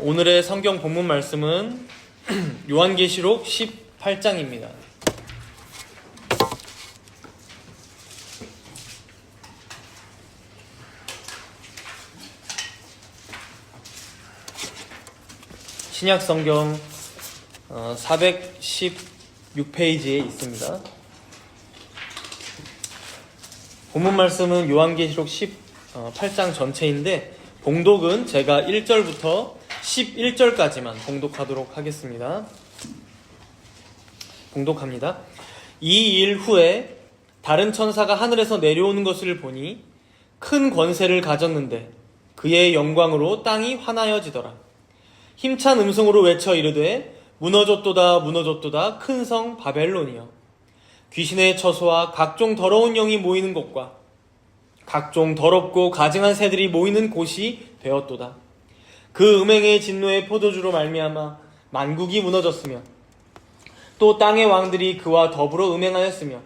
오늘의 성경 본문 말씀은 요한계시록 18장입니다. 신약 성경 416페이지에 있습니다. 본문 말씀은 요한계시록 18장 전체인데 봉독은 제가 1절부터 11절까지만 봉독하도록 하겠습니다. 봉독합니다. 이 일 후에 다른 천사가 하늘에서 내려오는 것을 보니 큰 권세를 가졌는데 그의 영광으로 땅이 환하여지더라. 힘찬 음성으로 외쳐 이르되 무너졌도다 무너졌도다 큰 성 바벨론이여, 귀신의 처소와 각종 더러운 영이 모이는 곳과 각종 더럽고 가증한 새들이 모이는 곳이 되었도다. 그 음행의 진노의 포도주로 말미암아 만국이 무너졌으며 또 땅의 왕들이 그와 더불어 음행하였으며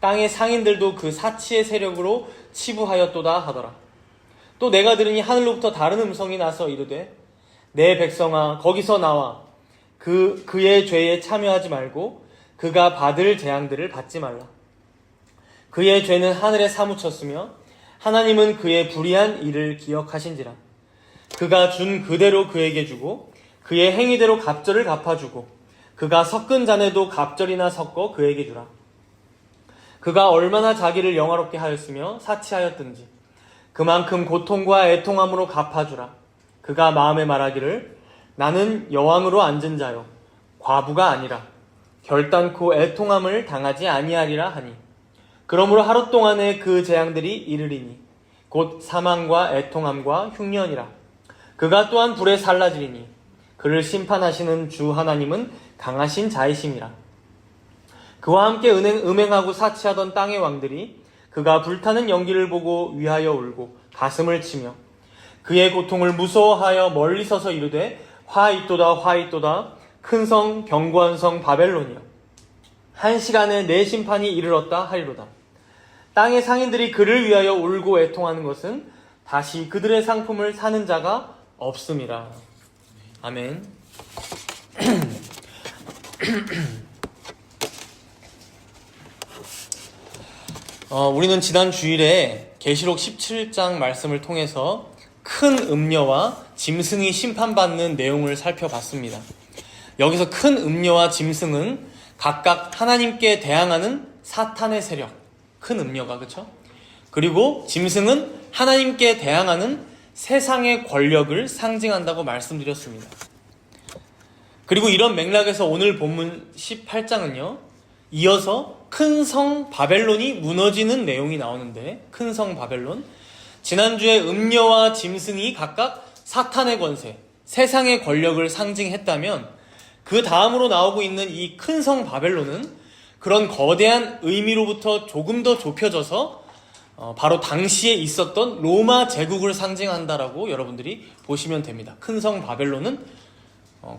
땅의 상인들도 그 사치의 세력으로 치부하였도다 하더라. 또 내가 들으니 하늘로부터 다른 음성이 나서 이르되 내 백성아 거기서 나와 그의 죄에 참여하지 말고 그가 받을 재앙들을 받지 말라. 그의 죄는 하늘에 사무쳤으며 하나님은 그의 불의한 일을 기억하신지라. 그가 준 그대로 그에게 주고 그의 행위대로 갑절을 갚아주고 그가 섞은 잔에도 갑절이나 섞어 그에게 주라. 그가 얼마나 자기를 영화롭게 하였으며 사치하였든지 그만큼 고통과 애통함으로 갚아주라. 그가 마음에 말하기를 나는 여왕으로 앉은 자요 과부가 아니라 결단코 애통함을 당하지 아니하리라 하니, 그러므로 하루 동안에 그 재앙들이 이르리니 곧 사망과 애통함과 흉년이라. 그가 또한 불에 살라지리니 그를 심판하시는 주 하나님은 강하신 자이심이라. 그와 함께 음행하고 사치하던 땅의 왕들이 그가 불타는 연기를 보고 위하여 울고 가슴을 치며 그의 고통을 무서워하여 멀리 서서 이르되 화 있도다 화 있도다 큰 성 견고한 성 바벨론이여, 한 시간에 내 심판이 이르렀다 하리로다. 땅의 상인들이 그를 위하여 울고 애통하는 것은 다시 그들의 상품을 사는 자가 없음이라. 아멘. 우리는 지난 주일에 계시록 17장 말씀을 통해서 큰 음녀와 짐승이 심판받는 내용을 살펴봤습니다. 여기서 큰 음녀와 짐승은 각각 하나님께 대항하는 사탄의 세력, 큰 음녀가, 그렇죠? 그리고 짐승은 하나님께 대항하는 세상의 권력을 상징한다고 말씀드렸습니다. 그리고 이런 맥락에서 오늘 본문 18장은요, 이어서 큰 성 바벨론이 무너지는 내용이 나오는데, 큰 성 바벨론, 지난주에 음녀와 짐승이 각각 사탄의 권세, 세상의 권력을 상징했다면 그 다음으로 나오고 있는 이 큰 성 바벨론은 그런 거대한 의미로부터 조금 더 좁혀져서 바로 당시에 있었던 로마 제국을 상징한다라고 여러분들이 보시면 됩니다. 큰 성 바벨론은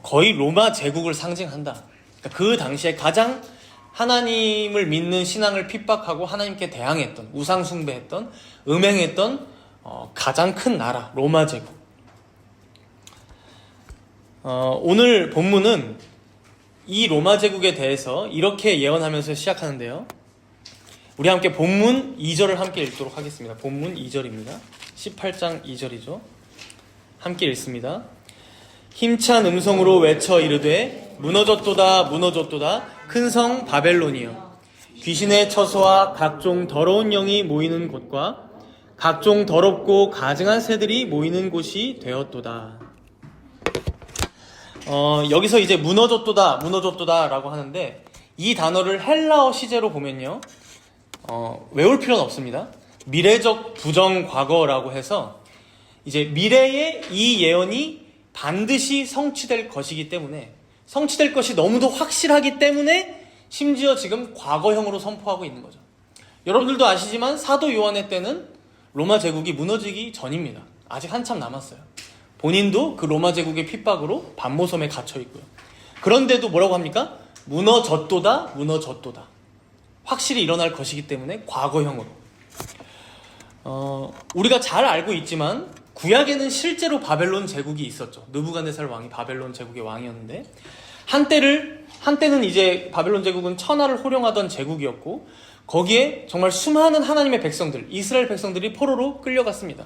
거의 로마 제국을 상징한다. 그러니까 그 당시에 가장 하나님을 믿는 신앙을 핍박하고 하나님께 대항했던, 우상 숭배했던, 음행했던 가장 큰 나라, 로마 제국. 오늘 본문은 이 로마 제국에 대해서 이렇게 예언하면서 시작하는데요. 우리 함께 본문 2절을 함께 읽도록 하겠습니다. 본문 2절입니다. 18장 2절이죠. 함께 읽습니다. 힘찬 음성으로 외쳐 이르되 무너졌도다 무너졌도다 큰 성 바벨론이여, 귀신의 처소와 각종 더러운 영이 모이는 곳과 각종 더럽고 가증한 새들이 모이는 곳이 되었도다. 여기서 이제 무너졌도다 무너졌도다 라고 하는데, 이 단어를 헬라어 시제로 보면요, 외울 필요는 없습니다. 미래적 부정 과거라고 해서 이제 미래에 이 예언이 반드시 성취될 것이기 때문에, 성취될 것이 너무도 확실하기 때문에 심지어 지금 과거형으로 선포하고 있는 거죠. 여러분들도 아시지만 사도 요한의 때는 로마 제국이 무너지기 전입니다. 아직 한참 남았어요. 본인도 그 로마 제국의 핍박으로 반모섬에 갇혀 있고요. 그런데도 뭐라고 합니까? 무너졌도다 무너졌도다. 확실히 일어날 것이기 때문에 과거형으로. 우리가 잘 알고 있지만 구약에는 실제로 바벨론 제국이 있었죠. 느부갓네살 왕이 바벨론 제국의 왕이었는데 한때는 이제 바벨론 제국은 천하를 호령하던 제국이었고 거기에 정말 수많은 하나님의 백성들, 이스라엘 백성들이 포로로 끌려갔습니다.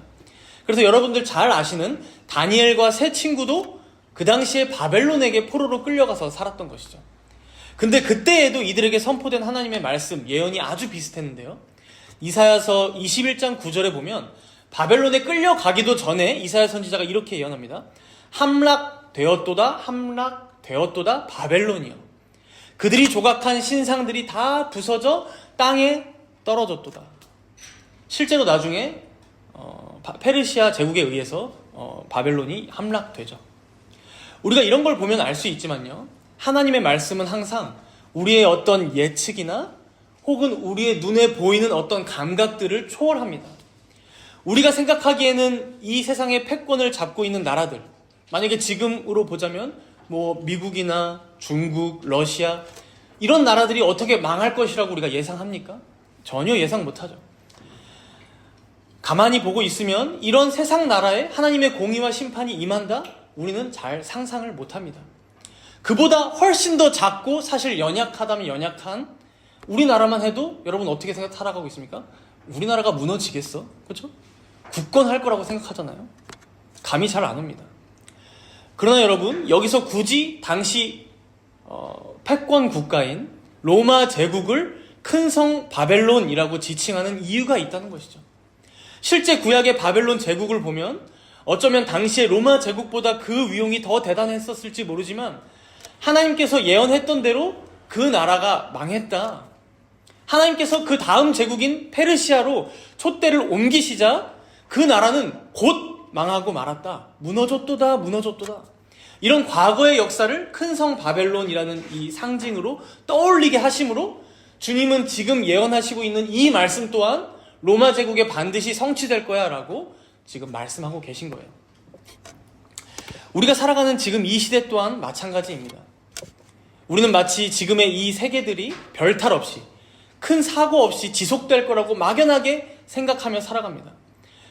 그래서 여러분들 잘 아시는 다니엘과 세 친구도 그 당시에 바벨론에게 포로로 끌려가서 살았던 것이죠. 근데 그때에도 이들에게 선포된 하나님의 말씀, 예언이 아주 비슷했는데요. 이사야서 21장 9절에 보면 바벨론에 끌려가기도 전에 이사야 선지자가 이렇게 예언합니다. 함락되었도다 바벨론이여. 그들이 조각한 신상들이 다 부서져 땅에 떨어졌도다. 실제로 나중에 페르시아 제국에 의해서 바벨론이 함락되죠. 우리가 이런 걸 보면 알 수 있지만요. 하나님의 말씀은 항상 우리의 어떤 예측이나 혹은 우리의 눈에 보이는 어떤 감각들을 초월합니다. 우리가 생각하기에는 이 세상의 패권을 잡고 있는 나라들, 만약에 지금으로 보자면 미국이나 중국, 러시아 이런 나라들이 어떻게 망할 것이라고 우리가 예상합니까? 전혀 예상 못하죠. 가만히 보고 있으면 이런 세상 나라에 하나님의 공의와 심판이 임한다? 우리는 잘 상상을 못합니다. 그보다 훨씬 더 작고 사실 연약하다면 연약한 우리나라만 해도 여러분 어떻게 살아가고 있습니까? 우리나라가 무너지겠어? 그렇죠? 굳건할 거라고 생각하잖아요. 감이 잘 안 옵니다. 그러나 여러분 여기서 굳이 당시 패권 국가인 로마 제국을 큰 성 바벨론이라고 지칭하는 이유가 있다는 것이죠. 실제 구약의 바벨론 제국을 보면 어쩌면 당시의 로마 제국보다 그 위용이 더 대단했었을지 모르지만 하나님께서 예언했던 대로 그 나라가 망했다. 하나님께서 그 다음 제국인 페르시아로 촛대를 옮기시자 그 나라는 곧 망하고 말았다. 무너졌도다. 이런 과거의 역사를 큰 성 바벨론이라는 이 상징으로 떠올리게 하심으로 주님은 지금 예언하시고 있는 이 말씀 또한 로마 제국에 반드시 성취될 거야 라고 지금 말씀하고 계신 거예요. 우리가 살아가는 지금 이 시대 또한 마찬가지입니다. 우리는 마치 지금의 이 세계들이 별탈 없이 큰 사고 없이 지속될 거라고 막연하게 생각하며 살아갑니다.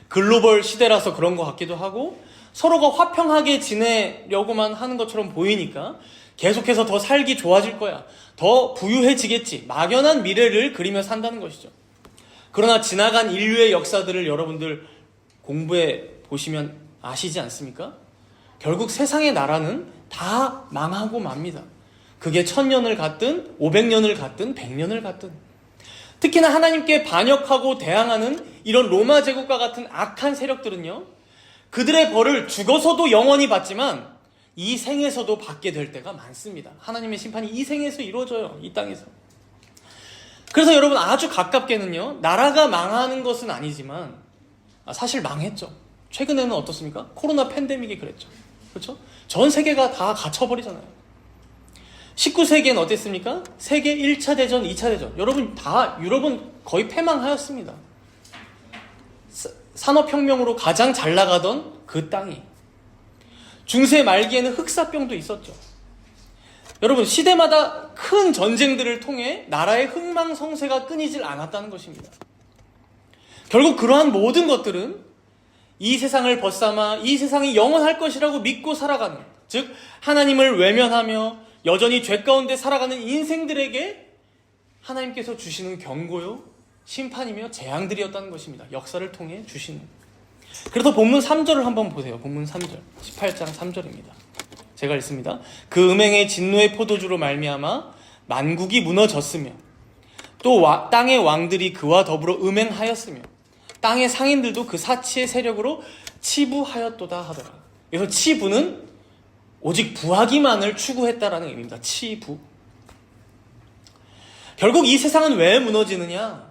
글로벌 시대라서 그런 것 같기도 하고 서로가 화평하게 지내려고만 하는 것처럼 보이니까 계속해서 더 살기 좋아질 거야. 더 부유해지겠지. 막연한 미래를 그리며 산다는 것이죠. 그러나 지나간 인류의 역사들을 여러분들 공부해 보시면 아시지 않습니까? 결국 세상의 나라는 다 망하고 맙니다. 그게 1000년을 갔든 500년을 갔든 100년을 갔든. 특히나 하나님께 반역하고 대항하는 이런 로마 제국과 같은 악한 세력들은요. 그들의 벌을 죽어서도 영원히 받지만 이 생에서도 받게 될 때가 많습니다. 하나님의 심판이 이 생에서 이루어져요. 이 땅에서. 그래서 여러분 아주 가깝게는요. 나라가 망하는 것은 아니지만 사실 망했죠. 최근에는 어떻습니까? 코로나 팬데믹이 그랬죠. 그렇죠? 전 세계가 다 갇혀버리잖아요. 19세기엔 어땠습니까? 세계 1차 대전, 2차 대전. 여러분 다 유럽은 거의 패망하였습니다. 산업혁명으로 가장 잘 나가던 그 땅이. 중세 말기에는 흑사병도 있었죠. 여러분 시대마다 큰 전쟁들을 통해 나라의 흥망성쇠가 끊이질 않았다는 것입니다. 결국 그러한 모든 것들은 이 세상을 벗삼아 이 세상이 영원할 것이라고 믿고 살아가는, 즉 하나님을 외면하며 여전히 죄 가운데 살아가는 인생들에게 하나님께서 주시는 경고요, 심판이며 재앙들이었다는 것입니다. 역사를 통해 주시는. 그래서 본문 3절을 한번 보세요. 본문 3절, 18장 3절입니다. 제가 읽습니다. 그 음행의 진노의 포도주로 말미암아 만국이 무너졌으며 또 땅의 왕들이 그와 더불어 음행하였으며 땅의 상인들도 그 사치의 세력으로 치부하였도다 하더라. 그래서 치부는 오직 부하기만을 추구했다라는 의미입니다. 치부. 결국 이 세상은 왜 무너지느냐?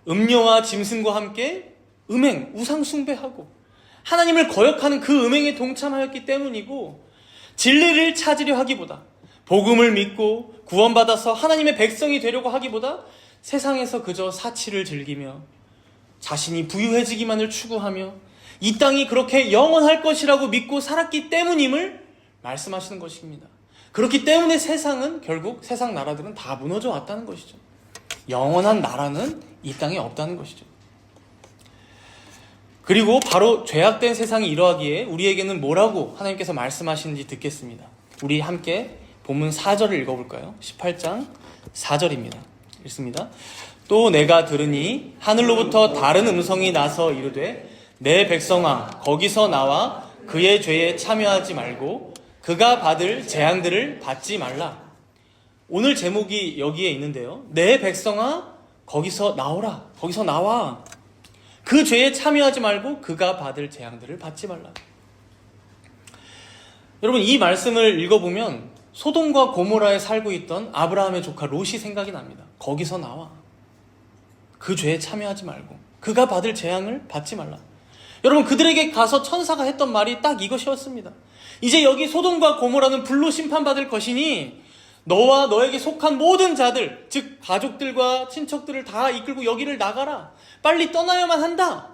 음료와 짐승과 함께 음행, 우상 숭배하고 하나님을 거역하는 그 음행에 동참하였기 때문이고, 진리를 찾으려 하기보다 복음을 믿고 구원받아서 하나님의 백성이 되려고 하기보다 세상에서 그저 사치를 즐기며 자신이 부유해지기만을 추구하며 이 땅이 그렇게 영원할 것이라고 믿고 살았기 때문임을 말씀하시는 것입니다. 그렇기 때문에 세상은, 결국 세상 나라들은 다 무너져 왔다는 것이죠. 영원한 나라는 이 땅에 없다는 것이죠. 그리고 바로 죄악된 세상이 이러하기에 우리에게는 뭐라고 하나님께서 말씀하시는지 듣겠습니다. 우리 함께 본문 4절을 읽어볼까요? 18장 4절입니다. 읽습니다. 또 내가 들으니 하늘로부터 다른 음성이 나서 이르되 내 백성아 거기서 나와 그의 죄에 참여하지 말고 그가 받을 재앙들을 받지 말라. 오늘 제목이 여기에 있는데요. 내 백성아 거기서 나오라. 거기서 나와. 그 죄에 참여하지 말고 그가 받을 재앙들을 받지 말라. 여러분, 이 말씀을 읽어보면 소돔과 고모라에 살고 있던 아브라함의 조카 롯이 생각이 납니다. 거기서 나와. 그 죄에 참여하지 말고 그가 받을 재앙을 받지 말라. 여러분, 그들에게 가서 천사가 했던 말이 딱 이것이었습니다. 이제 여기 소돔과 고모라는 불로 심판받을 것이니 너와 너에게 속한 모든 자들, 즉 가족들과 친척들을 다 이끌고 여기를 나가라. 빨리 떠나야만 한다.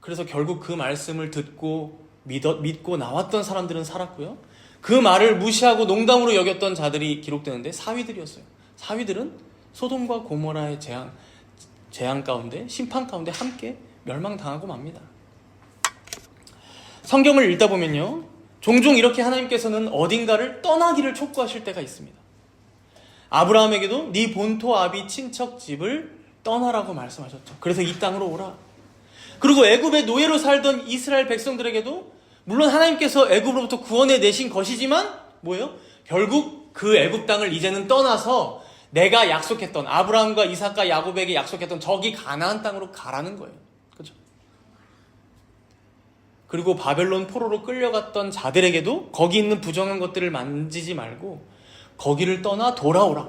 그래서 결국 그 말씀을 듣고 믿고 나왔던 사람들은 살았고요. 그 말을 무시하고 농담으로 여겼던 자들이 기록되는데 사위들이었어요. 사위들은 소돔과 고모라의 재앙 가운데, 심판 가운데 함께 멸망당하고 맙니다. 성경을 읽다 보면요, 종종 이렇게 하나님께서는 어딘가를 떠나기를 촉구하실 때가 있습니다. 아브라함에게도 네 본토 아비 친척 집을 떠나라고 말씀하셨죠. 그래서 이 땅으로 오라. 그리고 애굽의 노예로 살던 이스라엘 백성들에게도 물론 하나님께서 애굽으로부터 구원해 내신 것이지만 뭐예요? 결국 그 애굽 땅을 이제는 떠나서 내가 약속했던 아브라함과 이삭과 야곱에게 약속했던 저기 가나안 땅으로 가라는 거예요. 그렇죠? 그리고 바벨론 포로로 끌려갔던 자들에게도 거기 있는 부정한 것들을 만지지 말고 거기를 떠나 돌아오라.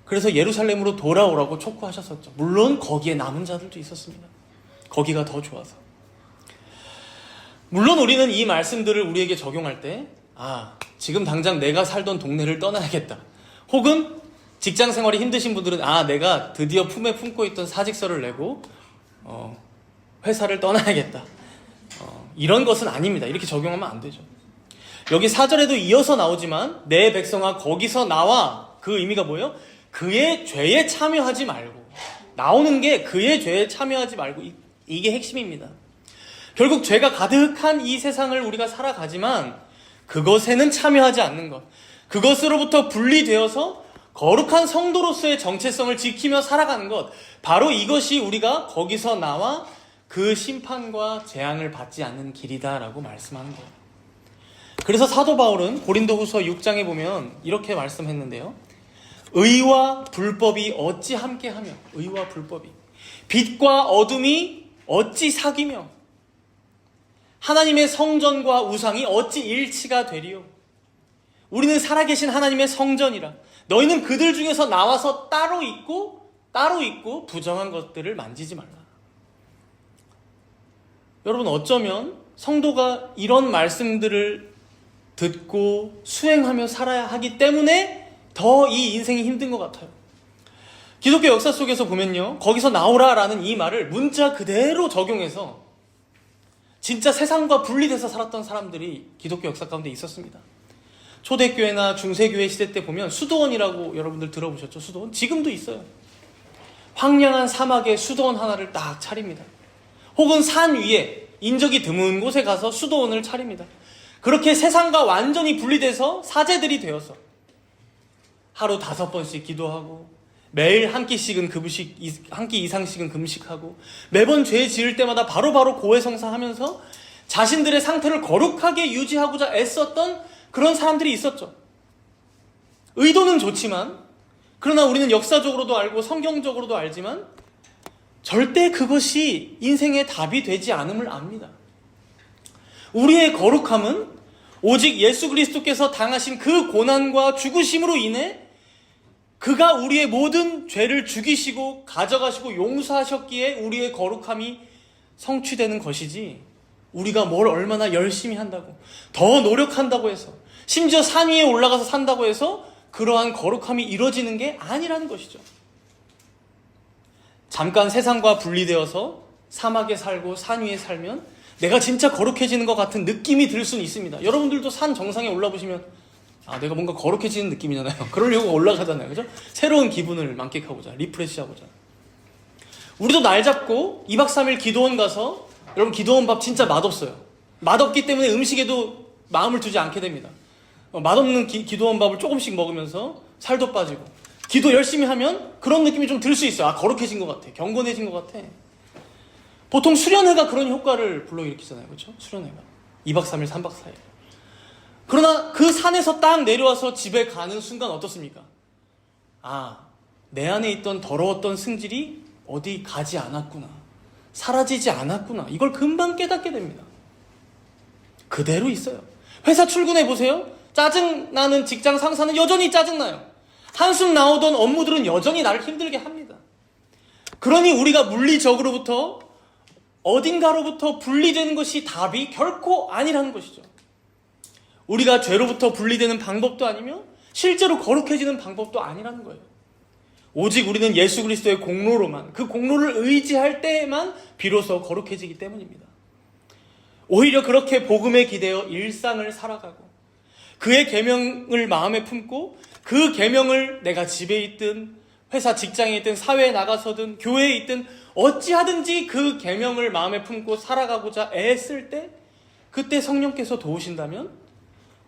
그래서 예루살렘으로 돌아오라고 촉구하셨었죠. 물론 거기에 남은 자들도 있었습니다. 거기가 더 좋아서. 물론 우리는 이 말씀들을 우리에게 적용할 때 지금 당장 내가 살던 동네를 떠나야겠다. 혹은 직장 생활이 힘드신 분들은 내가 드디어 품에 품고 있던 사직서를 내고 회사를 떠나야겠다. 이런 것은 아닙니다. 이렇게 적용하면 안 되죠. 여기 4절에도 이어서 나오지만 내 백성아 거기서 나와. 그 의미가 뭐예요? 그의 죄에 참여하지 말고. 나오는 게 그의 죄에 참여하지 말고. 이게 핵심입니다. 결국 죄가 가득한 이 세상을 우리가 살아가지만 그것에는 참여하지 않는 것. 그것으로부터 분리되어서 거룩한 성도로서의 정체성을 지키며 살아가는 것. 바로 이것이 우리가 거기서 나와 그 심판과 재앙을 받지 않는 길이다라고 말씀하는 거예요. 그래서 사도 바울은 고린도후서 6장에 보면 이렇게 말씀했는데요. 의와 불법이 어찌 함께하며, 의와 불법이 빛과 어둠이 어찌 사귀며 하나님의 성전과 우상이 어찌 일치가 되리요. 우리는 살아계신 하나님의 성전이라. 너희는 그들 중에서 나와서 따로 있고 부정한 것들을 만지지 말라. 여러분, 어쩌면 성도가 이런 말씀들을 듣고 수행하며 살아야 하기 때문에 더 이 인생이 힘든 것 같아요. 기독교 역사 속에서 보면요, 거기서 나오라라는 이 말을 문자 그대로 적용해서 진짜 세상과 분리돼서 살았던 사람들이 기독교 역사 가운데 있었습니다. 초대교회나 중세교회 시대 때 보면 수도원이라고 여러분들 들어보셨죠? 수도원? 지금도 있어요. 황량한 사막에 수도원 하나를 딱 차립니다. 혹은 산 위에 인적이 드문 곳에 가서 수도원을 차립니다. 그렇게 세상과 완전히 분리돼서 사제들이 되어서 하루 5번씩 기도하고 매일 한 끼 이상씩은 금식하고 매번 죄 지을 때마다 바로바로 고해성사하면서 자신들의 상태를 거룩하게 유지하고자 애썼던 그런 사람들이 있었죠. 의도는 좋지만, 그러나 우리는 역사적으로도 알고 성경적으로도 알지만 절대 그것이 인생의 답이 되지 않음을 압니다. 우리의 거룩함은 오직 예수 그리스도께서 당하신 그 고난과 죽으심으로 인해 그가 우리의 모든 죄를 죽이시고 가져가시고 용서하셨기에 우리의 거룩함이 성취되는 것이지, 우리가 뭘 얼마나 열심히 한다고, 더 노력한다고 해서, 심지어 산 위에 올라가서 산다고 해서 그러한 거룩함이 이루어지는 게 아니라는 것이죠. 잠깐 세상과 분리되어서 사막에 살고 산 위에 살면 내가 진짜 거룩해지는 것 같은 느낌이 들 수는 있습니다. 여러분들도 산 정상에 올라보시면 내가 뭔가 거룩해지는 느낌이잖아요. 그러려고 올라가잖아요. 그죠? 새로운 기분을 만끽하고자, 리프레시하고자. 우리도 날 잡고 2박 3일 기도원 가서 여러분 기도원 밥 진짜 맛없어요. 맛없기 때문에 음식에도 마음을 두지 않게 됩니다. 맛없는 기도원 밥을 조금씩 먹으면서 살도 빠지고 기도 열심히 하면 그런 느낌이 좀 들 수 있어요. 아, 거룩해진 것 같아. 경건해진 것 같아. 보통 수련회가 그런 효과를 불러일으키잖아요. 그렇죠? 수련회가 2박 3일 3박 4일. 그러나 그 산에서 딱 내려와서 집에 가는 순간 어떻습니까? 아, 내 안에 있던 더러웠던 승질이 어디 가지 않았구나. 사라지지 않았구나. 이걸 금방 깨닫게 됩니다. 그대로 있어요. 회사 출근해 보세요. 짜증나는 직장 상사는 여전히 짜증나요. 한숨 나오던 업무들은 여전히 나를 힘들게 합니다. 그러니 우리가 물리적으로부터 어딘가로부터 분리되는 것이 답이 결코 아니라는 것이죠. 우리가 죄로부터 분리되는 방법도 아니며 실제로 거룩해지는 방법도 아니라는 거예요. 오직 우리는 예수 그리스도의 공로로만, 그 공로를 의지할 때에만 비로소 거룩해지기 때문입니다. 오히려 그렇게 복음에 기대어 일상을 살아가고 그의 계명을 마음에 품고 그 계명을 내가 집에 있든 회사 직장에 있든 사회에 나가서든 교회에 있든 어찌하든지 그 계명을 마음에 품고 살아가고자 애쓸 때 그때 성령께서 도우신다면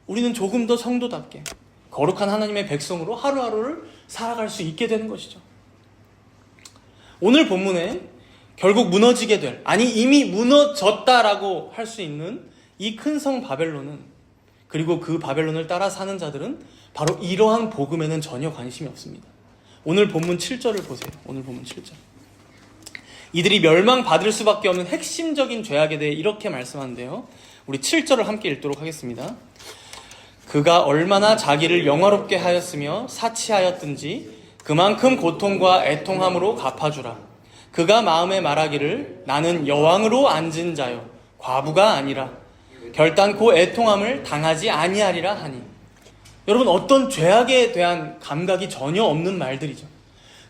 우리는 조금 더 성도답게 거룩한 하나님의 백성으로 하루하루를 살아갈 수 있게 되는 것이죠. 오늘 본문에 결국 무너지게 될, 아니 이미 무너졌다라고 할 수 있는 이 큰 성 바벨론은, 그리고 그 바벨론을 따라 사는 자들은 바로 이러한 복음에는 전혀 관심이 없습니다. 오늘 본문 7절을 보세요. 오늘 본문 7절. 이들이 멸망받을 수밖에 없는 핵심적인 죄악에 대해 이렇게 말씀하는데요. 우리 7절을 함께 읽도록 하겠습니다. 그가 얼마나 자기를 영화롭게 하였으며 사치하였든지 그만큼 고통과 애통함으로 갚아주라. 그가 마음에 말하기를 나는 여왕으로 앉은 자요 과부가 아니라 결단코 애통함을 당하지 아니하리라 하니. 여러분, 어떤 죄악에 대한 감각이 전혀 없는 말들이죠.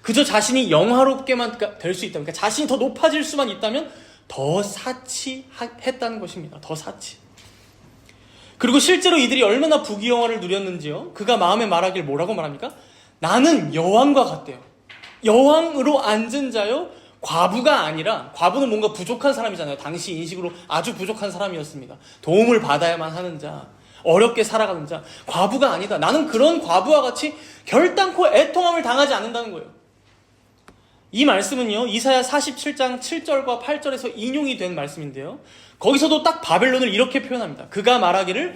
그저 자신이 영화롭게만 될 수 있다면, 그러니까 자신이 더 높아질 수만 있다면 더 사치했다는 것입니다. 더 사치. 그리고 실제로 이들이 얼마나 부귀영화를 누렸는지요. 그가 마음에 말하길 뭐라고 말합니까? 나는 여왕과 같대요. 여왕으로 앉은 자요 과부가 아니라, 과부는 뭔가 부족한 사람이잖아요. 당시 인식으로 아주 부족한 사람이었습니다. 도움을 받아야만 하는 자, 어렵게 살아가는 자, 과부가 아니다. 나는 그런 과부와 같이 결단코 애통함을 당하지 않는다는 거예요. 이 말씀은요, 이사야 47장 7절과 8절에서 인용이 된 말씀인데요. 거기서도 딱 바벨론을 이렇게 표현합니다. 그가 말하기를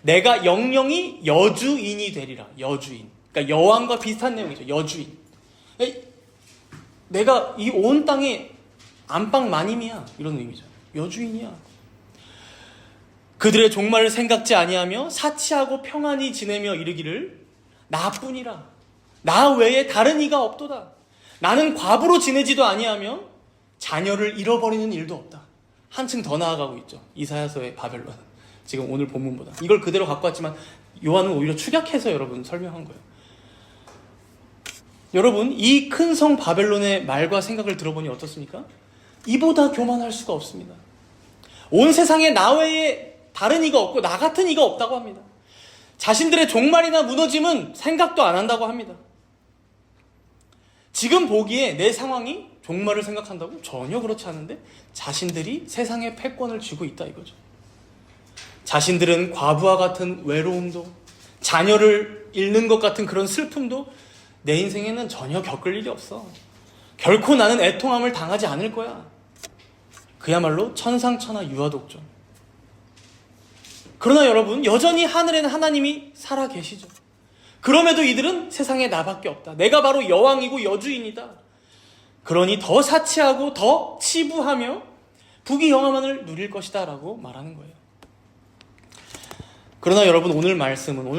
내가 영영이 여주인이 되리라. 여주인. 그러니까 여왕과 비슷한 내용이죠. 여주인. 내가 이 온 땅의 안방 마님이야. 이런 의미죠. 여주인이야. 그들의 종말을 생각지 아니하며 사치하고 평안히 지내며 이르기를 나뿐이라. 나 외에 다른 이가 없도다. 나는 과부로 지내지도 아니하며 자녀를 잃어버리는 일도 없다. 한층 더 나아가고 있죠. 이사야서의 바벨론. 지금 오늘 본문보다. 이걸 그대로 갖고 왔지만 요한은 오히려 축약해서 여러분 설명한 거예요. 여러분, 이 큰 성 바벨론의 말과 생각을 들어보니 어떻습니까? 이보다 교만할 수가 없습니다. 온 세상에 나 외에 다른 이가 없고 나 같은 이가 없다고 합니다. 자신들의 종말이나 무너짐은 생각도 안 한다고 합니다. 지금 보기에 내 상황이 종말을 생각한다고? 전혀 그렇지 않은데 자신들이 세상의 패권을 쥐고 있다 이거죠. 자신들은 과부와 같은 외로움도, 자녀를 잃는 것 같은 그런 슬픔도 내 인생에는 전혀 겪을 일이 없어. 결코 나는 애통함을 당하지 않을 거야. 그야말로 천상천하 유아독존. 그러나 여러분, 여전히 하늘에는 하나님이 살아 계시죠. 그럼에도 이들은 세상에 나밖에 없다. 내가 바로 여왕이고 여주인이다. 그러니 더 사치하고 더 치부하며 부귀영화만을 누릴 것이다 라고 말하는 거예요. 그러나 여러분, 오늘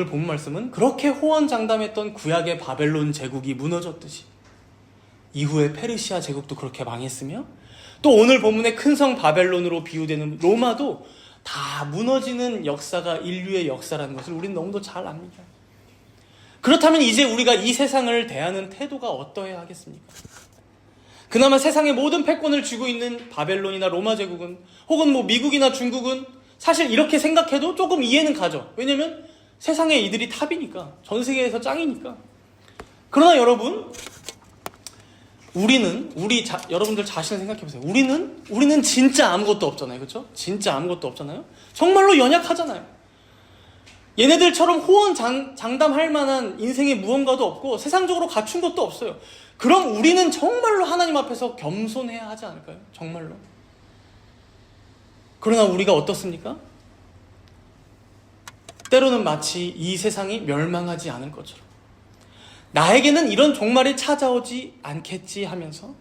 본 말씀은 그렇게 호언장담했던 구약의 바벨론 제국이 무너졌듯이 이후에 페르시아 제국도 그렇게 망했으며 또 오늘 본문의 큰 성 바벨론으로 비유되는 로마도 다 무너지는 역사가 인류의 역사라는 것을 우리는 너무도 잘 압니다. 그렇다면 이제 우리가 이 세상을 대하는 태도가 어떠해야 하겠습니까? 그나마 세상의 모든 패권을 쥐고 있는 바벨론이나 로마 제국은, 혹은 미국이나 중국은 사실 이렇게 생각해도 조금 이해는 가죠. 왜냐면 세상에 이들이 탑이니까, 전 세계에서 짱이니까. 그러나 여러분, 여러분들 자신을 생각해 보세요. 우리는 진짜 아무것도 없잖아요. 그렇죠? 진짜 아무것도 없잖아요. 정말로 연약하잖아요. 얘네들처럼 호언장담할 만한 인생의 무언가도 없고 세상적으로 갖춘 것도 없어요. 그럼 우리는 정말로 하나님 앞에서 겸손해야 하지 않을까요? 정말로. 그러나 우리가 어떻습니까? 때로는 마치 이 세상이 멸망하지 않을 것처럼 나에게는 이런 종말이 찾아오지 않겠지 하면서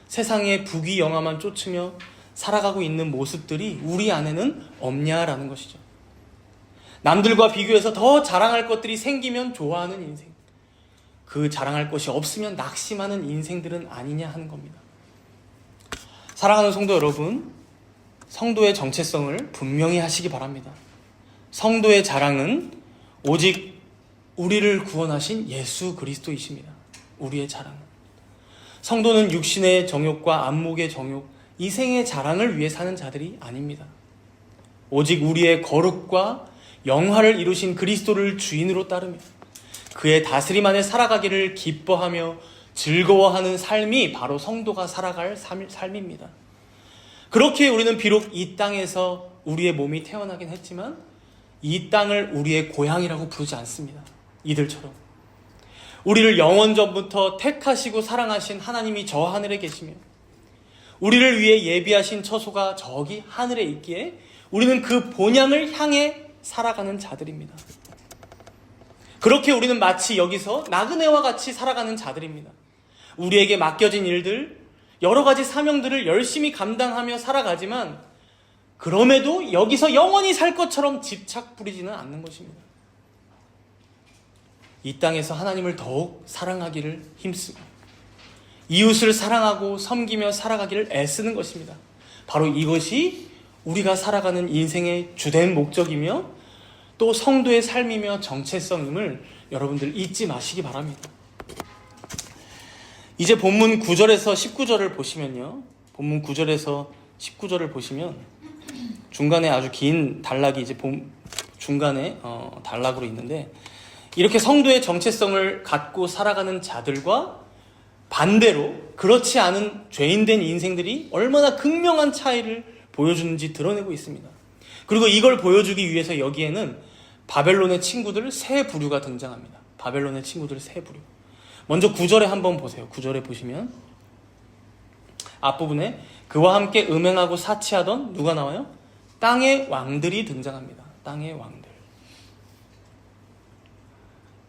세상의 부귀영화만 쫓으며 살아가고 있는 모습들이 우리 안에는 없냐라는 것이죠. 남들과 비교해서 더 자랑할 것들이 생기면 좋아하는 인생, 그 자랑할 것이 없으면 낙심하는 인생들은 아니냐 하는 겁니다. 사랑하는 성도 여러분, 성도의 정체성을 분명히 하시기 바랍니다. 성도의 자랑은 오직 우리를 구원하신 예수 그리스도이십니다. 우리의 자랑은. 성도는 육신의 정욕과 안목의 정욕, 이생의 자랑을 위해 사는 자들이 아닙니다. 오직 우리의 거룩과 영화를 이루신 그리스도를 주인으로 따르며 그의 다스림 안에 살아가기를 기뻐하며 즐거워하는 삶이 바로 성도가 살아갈 삶입니다. 그렇게 우리는 비록 이 땅에서 우리의 몸이 태어나긴 했지만 이 땅을 우리의 고향이라고 부르지 않습니다. 이들처럼. 우리를 영원 전부터 택하시고 사랑하신 하나님이 저 하늘에 계시며 우리를 위해 예비하신 처소가 저기 하늘에 있기에 우리는 그 본향을 향해 살아가는 자들입니다. 그렇게 우리는 마치 여기서 나그네와 같이 살아가는 자들입니다. 우리에게 맡겨진 일들, 여러 가지 사명들을 열심히 감당하며 살아가지만 그럼에도 여기서 영원히 살 것처럼 집착 부리지는 않는 것입니다. 이 땅에서 하나님을 더욱 사랑하기를 힘쓰고 이웃을 사랑하고 섬기며 살아가기를 애쓰는 것입니다. 바로 이것이 우리가 살아가는 인생의 주된 목적이며 또 성도의 삶이며 정체성임을 여러분들 잊지 마시기 바랍니다. 이제 본문 9절에서 19절을 보시면요. 본문 9절에서 19절을 보시면 중간에 아주 긴 단락이 이제 중간에 단락으로 있는데 이렇게 성도의 정체성을 갖고 살아가는 자들과 반대로 그렇지 않은 죄인된 인생들이 얼마나 극명한 차이를 보여주는지 드러내고 있습니다. 그리고 이걸 보여주기 위해서 여기에는 바벨론의 친구들 세 부류가 등장합니다. 바벨론의 친구들 세 부류. 먼저 9절에 한번 보세요. 9절에 보시면 앞부분에 그와 함께 음행하고 사치하던 누가 나와요? 땅의 왕들이 등장합니다. 땅의 왕들.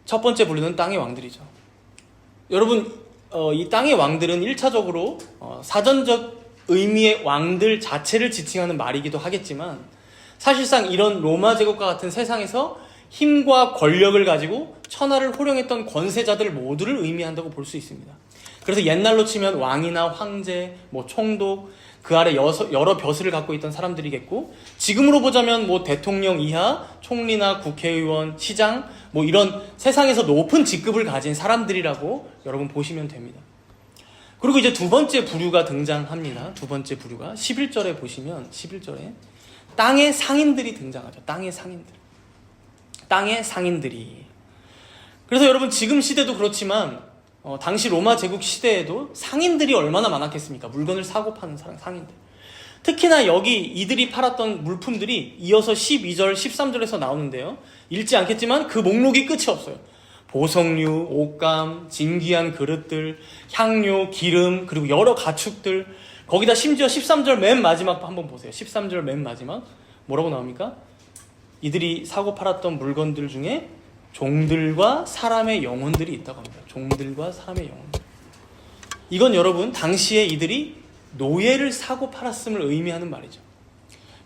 첫 번째 부류는 땅의 왕들이죠. 여러분, 이 땅의 왕들은 1차적으로 사전적 의미의 왕들 자체를 지칭하는 말이기도 하겠지만 사실상 이런 로마 제국과 같은 세상에서 힘과 권력을 가지고 천하를 호령했던 권세자들 모두를 의미한다고 볼 수 있습니다. 그래서 옛날로 치면 왕이나 황제, 총독, 그 아래 여러 벼슬을 갖고 있던 사람들이겠고 지금으로 보자면 대통령 이하, 총리나 국회의원, 시장 이런 세상에서 높은 직급을 가진 사람들이라고 여러분 보시면 됩니다. 그리고 이제 두 번째 부류가 등장합니다. 두 번째 부류가 11절에 보시면 11절에 땅의 상인들이 등장하죠. 땅의 상인들. 땅의 상인들이. 그래서 여러분 지금 시대도 그렇지만 당시 로마 제국 시대에도 상인들이 얼마나 많았겠습니까? 물건을 사고 파는 상인들. 특히나 여기 이들이 팔았던 물품들이 이어서 12절, 13절에서 나오는데요. 읽지 않겠지만 그 목록이 끝이 없어요. 보석류, 옷감, 진귀한 그릇들, 향료, 기름, 그리고 여러 가축들. 거기다 심지어 13절 맨 마지막 한번 보세요. 13절 맨 마지막 뭐라고 나옵니까? 이들이 사고 팔았던 물건들 중에 종들과 사람의 영혼들이 있다고 합니다. 종들과 사람의 영혼들. 이건 여러분 당시에 이들이 노예를 사고 팔았음을 의미하는 말이죠.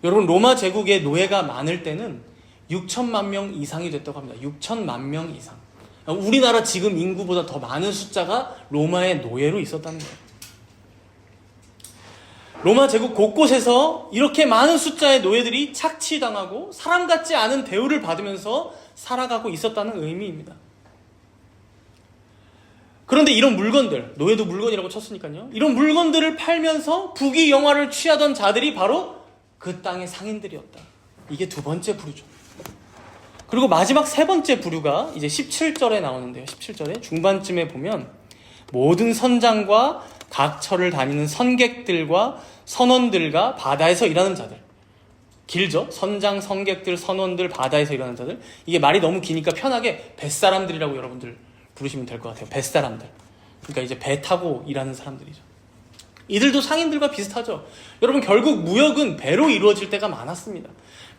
여러분 로마 제국에 노예가 많을 때는 6천만 명 이상이 됐다고 합니다. 6천만 명 이상. 우리나라 지금 인구보다 더 많은 숫자가 로마의 노예로 있었다는 거예요. 로마 제국 곳곳에서 이렇게 많은 숫자의 노예들이 착취당하고 사람 같지 않은 대우를 받으면서 살아가고 있었다는 의미입니다. 그런데 이런 물건들, 노예도 물건이라고 쳤으니까요. 이런 물건들을 팔면서 부귀영화를 취하던 자들이 바로 그 땅의 상인들이었다. 이게 두 번째 부류죠. 그리고 마지막 세 번째 부류가 이제 17절에 나오는데요. 17절에 중반쯤에 보면 모든 선장과 각 처를 다니는 선객들과 선원들과 바다에서 일하는 자들. 길죠? 선장, 선객들, 선원들, 바다에서 일하는 자들. 이게 말이 너무 기니까 편하게 뱃사람들이라고 여러분들 부르시면 될 것 같아요. 뱃사람들. 그러니까 이제 배 타고 일하는 사람들이죠. 이들도 상인들과 비슷하죠. 여러분, 결국 무역은 배로 이루어질 때가 많았습니다.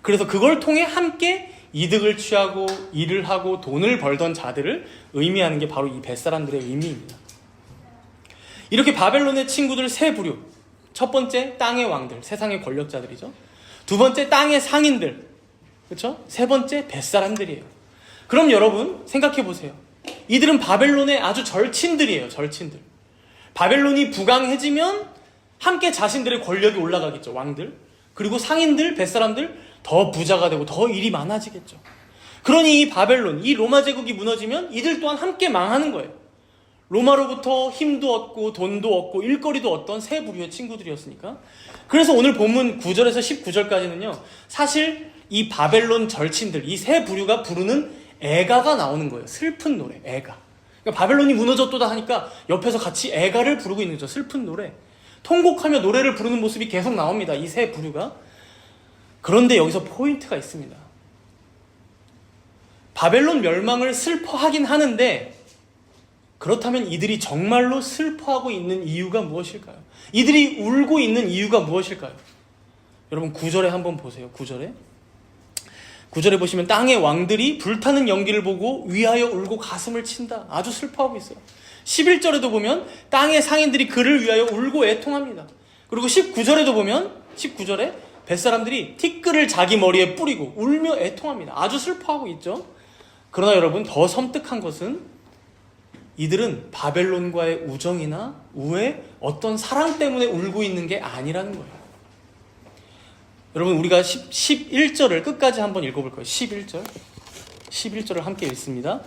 그래서 그걸 통해 함께 이득을 취하고 일을 하고 돈을 벌던 자들을 의미하는 게 바로 이 뱃사람들의 의미입니다. 이렇게 바벨론의 친구들 세 부류. 첫 번째, 땅의 왕들, 세상의 권력자들이죠. 두 번째, 땅의 상인들. 그렇죠? 세 번째, 뱃사람들이에요. 그럼 여러분 생각해 보세요. 이들은 바벨론의 아주 절친들이에요. 절친들. 바벨론이 부강해지면 함께 자신들의 권력이 올라가겠죠. 왕들. 그리고 상인들, 뱃사람들 더 부자가 되고 더 일이 많아지겠죠. 그러니 이 바벨론, 이 로마 제국이 무너지면 이들 또한 함께 망하는 거예요. 로마로부터 힘도 얻고 돈도 얻고 일거리도 얻던 세 부류의 친구들이었으니까. 그래서 오늘 본문 9절에서 19절까지는요. 사실 이 바벨론 절친들, 이 세 부류가 부르는 애가가 나오는 거예요. 슬픈 노래, 애가. 그러니까 바벨론이 무너졌도다 하니까 옆에서 같이 애가를 부르고 있는 거죠. 슬픈 노래. 통곡하며 노래를 부르는 모습이 계속 나옵니다. 이 세 부류가. 그런데 여기서 포인트가 있습니다. 바벨론 멸망을 슬퍼하긴 하는데 그렇다면 이들이 정말로 슬퍼하고 있는 이유가 무엇일까요? 이들이 울고 있는 이유가 무엇일까요? 여러분 9절에 한번 보세요. 9절에 보시면 땅의 왕들이 불타는 연기를 보고 위하여 울고 가슴을 친다. 아주 슬퍼하고 있어요. 11절에도 보면 땅의 상인들이 그를 위하여 울고 애통합니다. 그리고 19절에도 보면 19절에 뱃사람들이 티끌을 자기 머리에 뿌리고 울며 애통합니다. 아주 슬퍼하고 있죠. 그러나 여러분 더 섬뜩한 것은 이들은 바벨론과의 우정이나 우애, 어떤 사랑 때문에 울고 있는 게 아니라는 거예요. 여러분 우리가 11절을 끝까지 한번 읽어볼 거예요. 11절을 함께 읽습니다.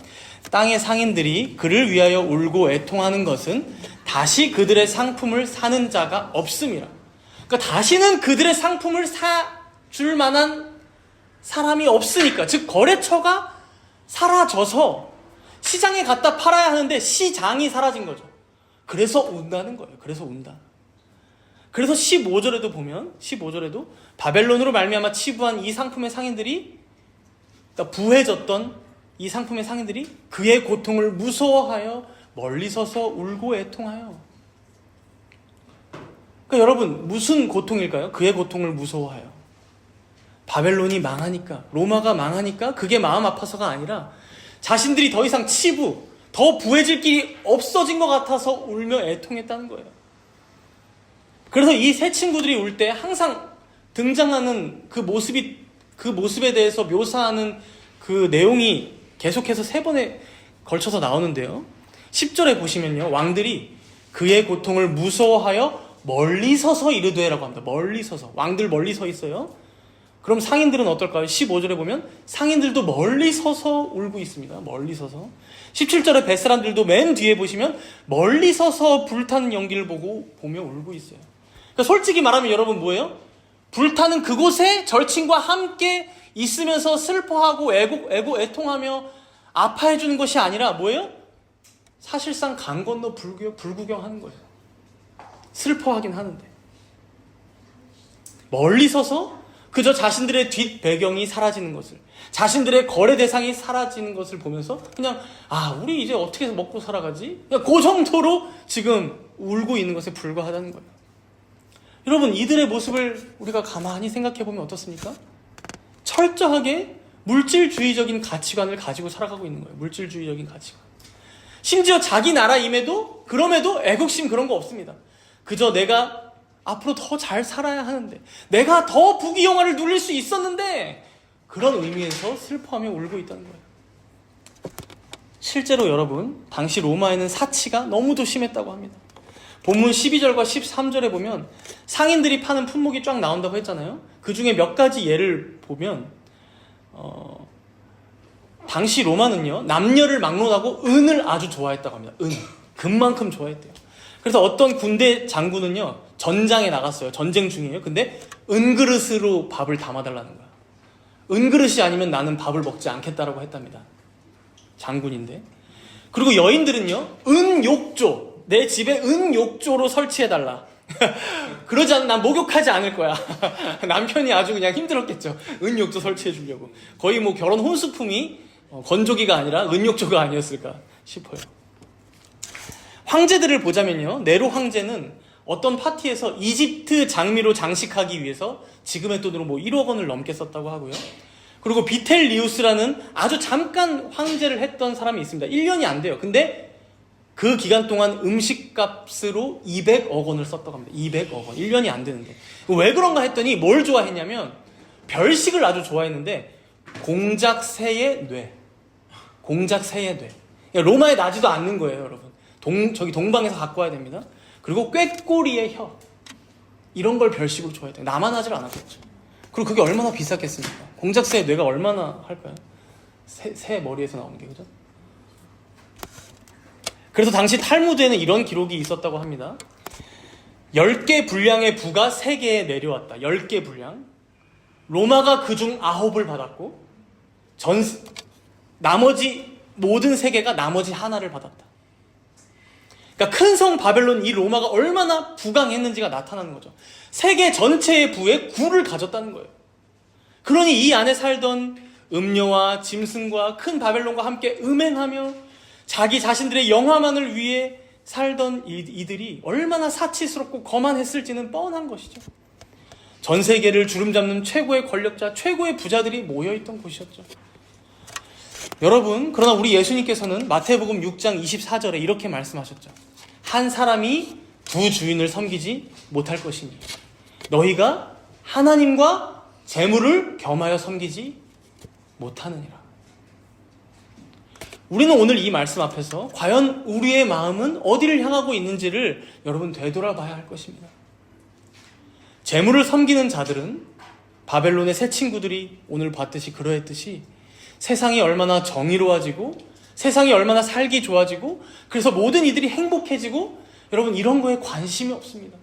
땅의 상인들이 그를 위하여 울고 애통하는 것은 다시 그들의 상품을 사는 자가 없음이라. 그러니까 다시는 그들의 상품을 사줄 만한 사람이 없으니까, 즉 거래처가 사라져서 시장에 갖다 팔아야 하는데 시장이 사라진 거죠. 그래서 운다는 거예요. 그래서 운다. 그래서 15절에도 보면 15절에도 바벨론으로 말미암아 치부한 이 상품의 상인들이, 그러니까 부해졌던 이 상품의 상인들이 그의 고통을 무서워하여 멀리 서서 울고 애통하여. 그러니까 여러분 무슨 고통일까요? 그의 고통을 무서워하여. 바벨론이 망하니까, 로마가 망하니까 그게 마음 아파서가 아니라 자신들이 더 이상 치부, 더 부해질 길이 없어진 것 같아서 울며 애통했다는 거예요. 그래서 이 세 친구들이 울 때 항상 등장하는 그 모습에 대해서 묘사하는 그 내용이 계속해서 세 번에 걸쳐서 나오는데요. 10절에 보시면요. 왕들이 그의 고통을 무서워하여 멀리 서서 이르되라고 합니다. 멀리 서서. 왕들 멀리 서 있어요. 그럼 상인들은 어떨까요? 15절에 보면 상인들도 멀리 서서 울고 있습니다. 멀리 서서. 17절에 뱃사람들도 맨 뒤에 보시면 멀리 서서 불타는 연기를 보며 울고 있어요. 그러니까 솔직히 말하면 여러분 뭐예요? 불타는 그곳에 절친과 함께 있으면서 슬퍼하고 애통하며 아파해주는 것이 아니라 뭐예요? 사실상 강 건너 불구경하는 거예요. 슬퍼하긴 하는데. 멀리 서서 그저 자신들의 뒷 배경이 사라지는 것을, 자신들의 거래 대상이 사라지는 것을 보면서 그냥 우리 이제 어떻게 해서 먹고 살아가지? 그냥 그 정도로 지금 울고 있는 것에 불과하다는 거예요. 여러분 이들의 모습을 우리가 가만히 생각해 보면 어떻습니까? 철저하게 물질주의적인 가치관을 가지고 살아가고 있는 거예요. 물질주의적인 가치관. 심지어 자기 나라임에도 그럼에도 애국심 그런 거 없습니다. 그저 내가 앞으로 더 잘 살아야 하는데, 내가 더 부귀영화를 누릴 수 있었는데, 그런 의미에서 슬퍼하며 울고 있다는 거예요. 실제로 여러분 당시 로마에는 사치가 너무도 심했다고 합니다. 본문 12절과 13절에 보면 상인들이 파는 품목이 쫙 나온다고 했잖아요. 그 중에 몇 가지 예를 보면 당시 로마는요 남녀를 막론하고 은을 아주 좋아했다고 합니다. 금만큼 좋아했대요. 그래서 어떤 군대 장군은요 전장에 나갔어요. 전쟁 중이에요. 근데 은그릇으로 밥을 담아달라는 거야. 은그릇이 아니면 나는 밥을 먹지 않겠다라고 했답니다. 장군인데. 그리고 여인들은요 은욕조, 내 집에 은욕조로 설치해달라. 그러지 않으면 난 목욕하지 않을 거야. 남편이 아주 그냥 힘들었겠죠. 은욕조 설치해주려고. 거의 뭐 결혼 혼수품이 건조기가 아니라 은욕조가 아니었을까 싶어요. 황제들을 보자면요, 네로 황제는 어떤 파티에서 이집트 장미로 장식하기 위해서 지금의 돈으로 뭐 1억 원을 넘게 썼다고 하고요. 그리고 비텔리우스라는 아주 잠깐 황제를 했던 사람이 있습니다. 1년이 안 돼요. 근데 그 기간 동안 음식값으로 200억 원을 썼다고 합니다. 200억 원. 1년이 안 되는데. 왜 그런가 했더니 뭘 좋아했냐면 별식을 아주 좋아했는데 공작새의 뇌. 공작새의 뇌. 그러니까 로마에 나지도 않는 거예요, 여러분. 저기 동방에서 갖고 와야 됩니다. 그리고 꾀꼬리의 혀. 이런 걸 별식으로 좋아했대요. 나만 하질 않았겠죠. 그리고 그게 얼마나 비쌌겠습니까? 공작새의 뇌가 얼마나 할까요? 새 머리에서 나오는 게, 그죠? 그래서 당시 탈무드에는 이런 기록이 있었다고 합니다. 10개 분량의 부가 3개에 내려왔다. 10개 분량. 로마가 그중 9을 받았고 나머지 모든 3개가 나머지 하나를 받았다. 그러니까 큰 성 바벨론, 이 로마가 얼마나 부강했는지가 나타나는 거죠. 세계 전체의 부에 9를 가졌다는 거예요. 그러니 이 안에 살던 음녀와 짐승과 큰 바벨론과 함께 음행하며 자기 자신들의 영화만을 위해 살던 이들이 얼마나 사치스럽고 거만했을지는 뻔한 것이죠. 전 세계를 주름잡는 최고의 권력자, 최고의 부자들이 모여있던 곳이었죠. 여러분, 그러나 우리 예수님께서는 마태복음 6장 24절에 이렇게 말씀하셨죠. 한 사람이 두 주인을 섬기지 못할 것이니 너희가 하나님과 재물을 겸하여 섬기지 못하느니라. 우리는 오늘 이 말씀 앞에서 과연 우리의 마음은 어디를 향하고 있는지를 여러분 되돌아봐야 할 것입니다. 재물을 섬기는 자들은 바벨론의 새 친구들이 오늘 봤듯이 그러했듯이 세상이 얼마나 정의로워지고 세상이 얼마나 살기 좋아지고 그래서 모든 이들이 행복해지고 여러분 이런 거에 관심이 없습니다.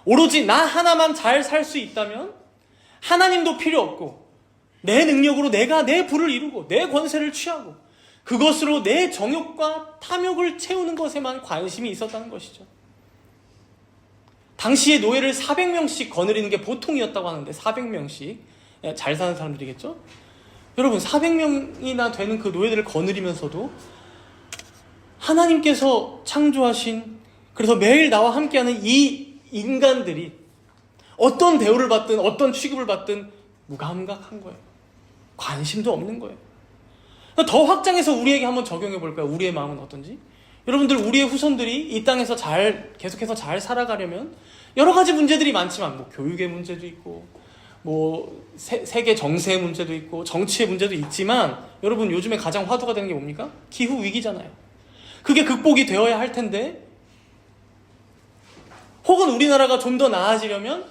오로지 나 하나만 잘 살 수 있다면 하나님도 필요 없고 내 능력으로 내가 내 부를 이루고 내 권세를 취하고 그것으로 내 정욕과 탐욕을 채우는 것에만 관심이 있었다는 것이죠. 당시에 노예를 400명씩 거느리는 게 보통이었다고 하는데 400명씩 잘 사는 사람들이겠죠? 여러분 400명이나 되는 그 노예들을 거느리면서도 하나님께서 창조하신 그래서 매일 나와 함께하는 이 인간들이 어떤 대우를 받든 어떤 취급을 받든 무감각한 거예요. 관심도 없는 거예요. 더 확장해서 우리에게 한번 적용해 볼까요? 우리의 마음은 어떤지? 여러분들 우리의 후손들이 이 땅에서 계속해서 잘 살아가려면 여러 가지 문제들이 많지만 뭐 교육의 문제도 있고 뭐 세계 정세의 문제도 있고 정치의 문제도 있지만 여러분 요즘에 가장 화두가 되는 게 뭡니까? 기후 위기잖아요. 그게 극복이 되어야 할 텐데 혹은 우리나라가 좀 더 나아지려면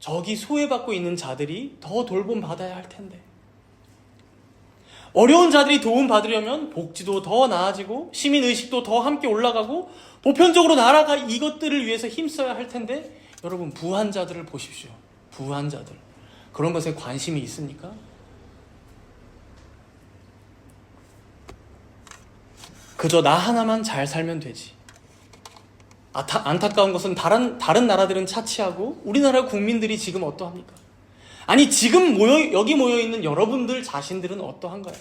저기 소외받고 있는 자들이 더 돌봄받아야 할 텐데 어려운 자들이 도움받으려면 복지도 더 나아지고 시민의식도 더 함께 올라가고 보편적으로 나라가 이것들을 위해서 힘써야 할 텐데 여러분 부한 자들을 보십시오. 부한 자들. 그런 것에 관심이 있습니까? 그저 나 하나만 잘 살면 되지. 안타까운 것은 다른 나라들은 차치하고 우리나라 국민들이 지금 어떠합니까? 아니 지금 여기 모여있는 여러분들 자신들은 어떠한가요?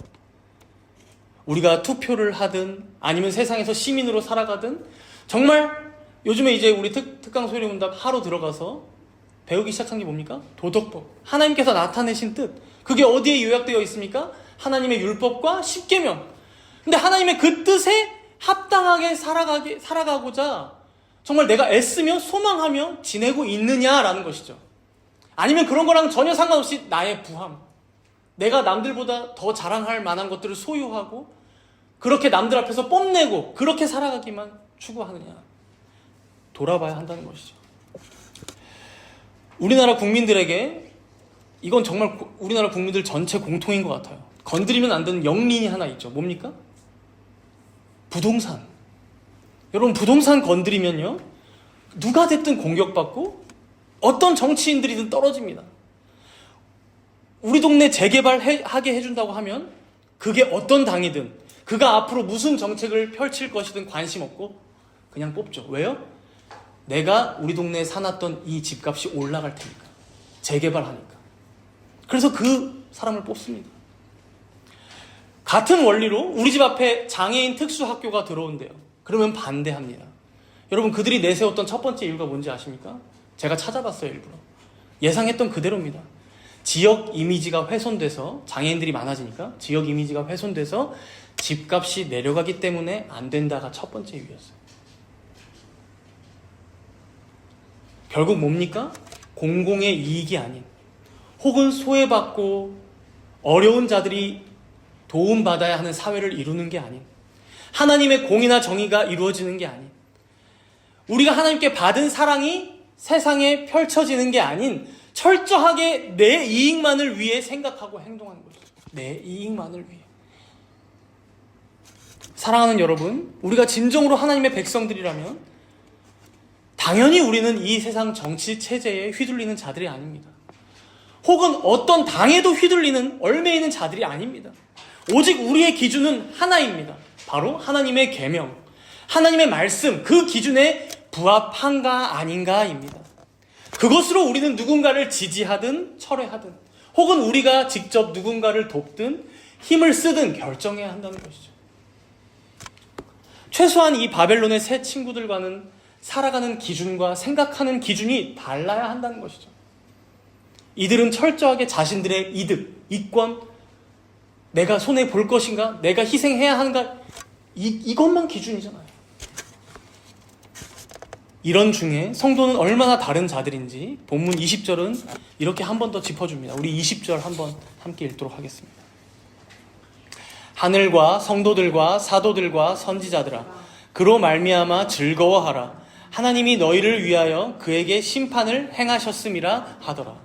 우리가 투표를 하든 아니면 세상에서 시민으로 살아가든 정말 요즘에 이제 우리 특강 소리문답 하러 들어가서 배우기 시작한 게 뭡니까? 도덕법. 하나님께서 나타내신 뜻. 그게 어디에 요약되어 있습니까? 하나님의 율법과 십계명. 근데 하나님의 그 뜻에 합당하게 살아가고자 정말 내가 애쓰며 소망하며 지내고 있느냐라는 것이죠. 아니면 그런 거랑 전혀 상관없이 나의 부함. 내가 남들보다 더 자랑할 만한 것들을 소유하고 그렇게 남들 앞에서 뽐내고 그렇게 살아가기만 추구하느냐. 돌아봐야 한다는 것이죠. 우리나라 국민들에게 이건 정말 우리나라 국민들 전체 공통인 것 같아요. 건드리면 안 되는 영린이 하나 있죠. 뭡니까? 부동산. 여러분 부동산 건드리면요 누가 됐든 공격받고 어떤 정치인들이든 떨어집니다. 우리 동네 재개발하게 해준다고 하면 그게 어떤 당이든 그가 앞으로 무슨 정책을 펼칠 것이든 관심 없고 그냥 뽑죠. 왜요? 내가 우리 동네에 사놨던 이 집값이 올라갈 테니까. 재개발하니까. 그래서 그 사람을 뽑습니다. 같은 원리로 우리 집 앞에 장애인 특수학교가 들어온대요. 그러면 반대합니다. 여러분, 그들이 내세웠던 첫 번째 이유가 뭔지 아십니까? 제가 찾아봤어요, 일부러. 예상했던 그대로입니다. 지역 이미지가 훼손돼서, 장애인들이 많아지니까 지역 이미지가 훼손돼서 집값이 내려가기 때문에 안 된다가 첫 번째 이유였어요. 결국 뭡니까? 공공의 이익이 아닌, 혹은 소외받고 어려운 자들이 도움받아야 하는 사회를 이루는 게 아닌, 하나님의 공의나 정의가 이루어지는 게 아닌, 우리가 하나님께 받은 사랑이 세상에 펼쳐지는 게 아닌, 철저하게 내 이익만을 위해 생각하고 행동하는 거죠. 내 이익만을 위해. 사랑하는 여러분, 우리가 진정으로 하나님의 백성들이라면 당연히 우리는 이 세상 정치 체제에 휘둘리는 자들이 아닙니다. 혹은 어떤 당에도 휘둘리는 얽매이는 자들이 아닙니다. 오직 우리의 기준은 하나입니다. 바로 하나님의 계명, 하나님의 말씀, 그 기준에 부합한가 아닌가입니다. 그것으로 우리는 누군가를 지지하든 철회하든, 혹은 우리가 직접 누군가를 돕든 힘을 쓰든 결정해야 한다는 것이죠. 최소한 이 바벨론의 새 친구들과는 살아가는 기준과 생각하는 기준이 달라야 한다는 것이죠. 이들은 철저하게 자신들의 이득, 이권, 내가 손해볼 것인가, 내가 희생해야 하는가, 이것만 기준이잖아요. 이런 중에 성도는 얼마나 다른 자들인지 본문 20절은 이렇게 한 번 더 짚어줍니다. 우리 20절 한번 함께 읽도록 하겠습니다. 하늘과 성도들과 사도들과 선지자들아, 그로 말미암아 즐거워하라. 하나님이 너희를 위하여 그에게 심판을 행하셨음이라 하더라.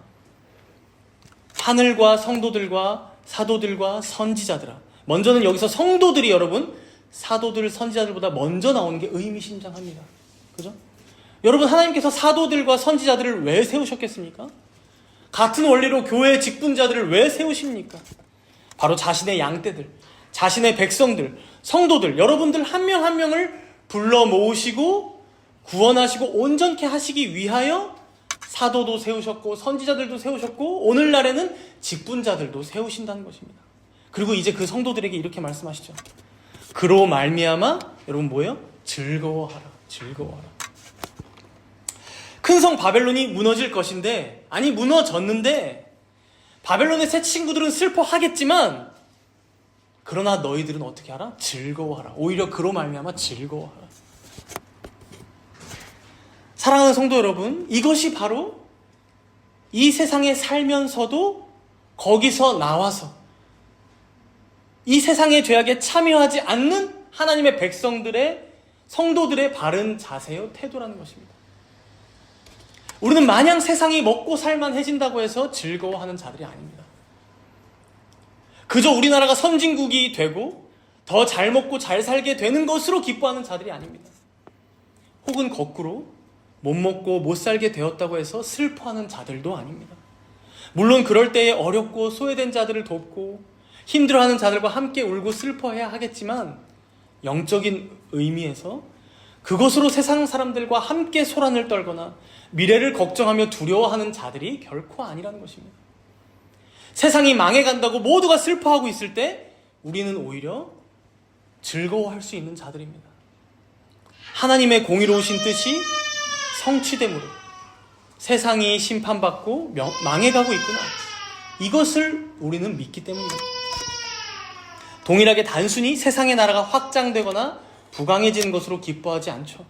하늘과 성도들과 사도들과 선지자들아. 먼저는 여기서 성도들이, 여러분, 사도들, 선지자들보다 먼저 나오는 게 의미심장합니다. 그죠? 여러분, 하나님께서 사도들과 선지자들을 왜 세우셨겠습니까? 같은 원리로 교회의 직분자들을 왜 세우십니까? 바로 자신의 양떼들, 자신의 백성들, 성도들, 여러분들 한 명 한 명을 불러 모으시고 구원하시고 온전케 하시기 위하여 사도도 세우셨고 선지자들도 세우셨고 오늘날에는 직분자들도 세우신다는 것입니다. 그리고 이제 그 성도들에게 이렇게 말씀하시죠. 그로 말미암아, 여러분 뭐예요? 즐거워하라. 즐거워하라. 큰 성 바벨론이 무너질 것인데, 아니 무너졌는데 바벨론의 새 친구들은 슬퍼하겠지만, 그러나 너희들은 어떻게 하라? 즐거워하라. 오히려 그로 말미암아 즐거워하라. 사랑하는 성도 여러분, 이것이 바로 이 세상에 살면서도 거기서 나와서 이 세상의 죄악에 참여하지 않는 하나님의 백성들의, 성도들의 바른 자세요, 태도라는 것입니다. 우리는 마냥 세상이 먹고 살만해진다고 해서 즐거워하는 자들이 아닙니다. 그저 우리나라가 선진국이 되고 더 잘 먹고 잘 살게 되는 것으로 기뻐하는 자들이 아닙니다. 혹은 거꾸로 못 먹고 못 살게 되었다고 해서 슬퍼하는 자들도 아닙니다. 물론 그럴 때에 어렵고 소외된 자들을 돕고 힘들어하는 자들과 함께 울고 슬퍼해야 하겠지만, 영적인 의미에서 그것으로 세상 사람들과 함께 소란을 떨거나 미래를 걱정하며 두려워하는 자들이 결코 아니라는 것입니다. 세상이 망해간다고 모두가 슬퍼하고 있을 때 우리는 오히려 즐거워할 수 있는 자들입니다. 하나님의 공의로우신 뜻이 성취됨으로 세상이 심판받고 망해가고 있구나, 이것을 우리는 믿기 때문입니다. 동일하게 단순히 세상의 나라가 확장되거나 부강해지는 것으로 기뻐하지 않죠.